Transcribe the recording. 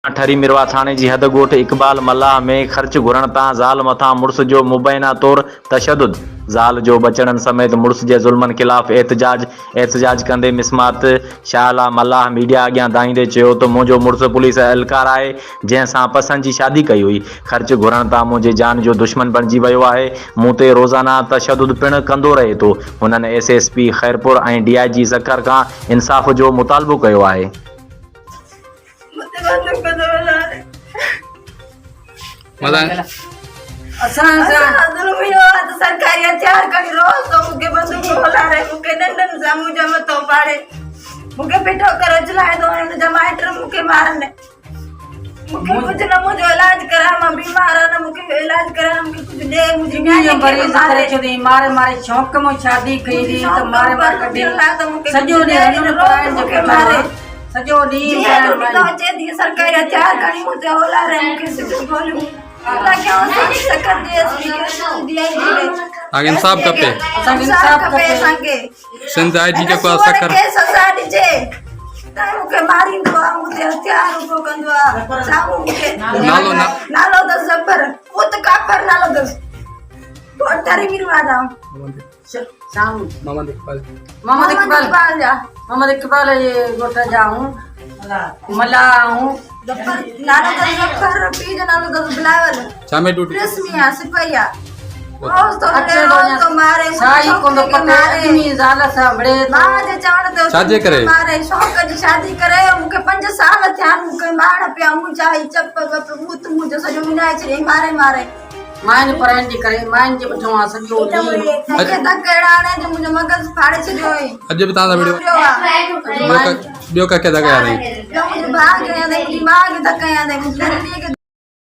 ठरी मिरवा थाने जी हद ॻोठ इकबाल मल्लाह में ख़र्च घुरण तां ज़ाल मथां मुड़स जो मुबैना तौर तशद्दुद। ज़ाल जो बचड़न समेत मुड़स जे ज़ुल्मन ख़िलाफ़ एहतजाज कंदे मिसमात शाहला मल्लाह मीडिया अॻियां दाईंदे चयो त मुंहिंजो मुड़स पुलिस एहलकार आहे जंहिंसां पसंद जी शादी कई हुई। ख़र्च घुरण तां मुंहिंजे जान जो दुश्मन बणिजी वियो आहे। मूं ते रोज़ाना तशद्दुद पिणु कंदो रहे थो। हुननि SSP ख़ैरपुर ऐं DIG ज़कर खां इंसाफ़ जो मुतालबो कयो आहे। सरकारी हथियार खणी रोज़ तो मूंखे बंदूक खोलारे मूंखे नंढनि सां मुंहिंजा मथो पाड़े मूंखे पिठो करे चलाए थो। हिनजा माइट मूंखे मारनि मूंखे कुझु न मुंहिंजो इलाज करा। मां बीमार आहियां न मूंखे इलाज करा न मूंखे कुझु ॾे। मुंहिंजी मरीज़ करे छॾी मारे मारे शौक़ में शादी कई थी त मारे मारे कढी सॼो ॾींहुं रन पराइण जो मारे सॼो ॾींहुं अचे थी सरकारी हथियार खणी मुंहिंजे ओलारे मूंखे सिधो गोलियूं इंसाफ खपे असांखे सिंध IG जेको आहे सकर सज़ा ॾिजे त मूंखे मारींदो आहे मूंखे हथियार उभो कंदो आहे। साम्हूं मूंखे नालो अथसि ज़फ़र पुत कापर नालो अथसि ठरी मिरवा जाऊं मोहम्मद इकबाल ये गोटा जाऊं मला हूं नालो अथसि ज़फ़र पीउ जो नालो अथसि बिलावल छामे ड्यूटी रस्मिया सिपहिया रोज़ तो मारे साई कोंदो पते आदमी ज़ाल सां बड़े मां जे चवण ते छाजे करे मारे शौक़ जी शादी करे मूंखे 5 साल थिया मूंखे मार पिया मुंहिंजा चप मुत मुंहिंजो सॼो मिलाए छॾे मारे माइन पराइण जे करे माइन जे पुठियां आहे सॼो ॾींहुं धके हाणे जो मुंहिंजो मगज़ फाड़े छॾियो हुई। अॼु बि तव्हां वीडियो ॿियो का धका रही मुंहिंजे भाउ खे मुंहिंजी माउ खे धके मुंहिंजी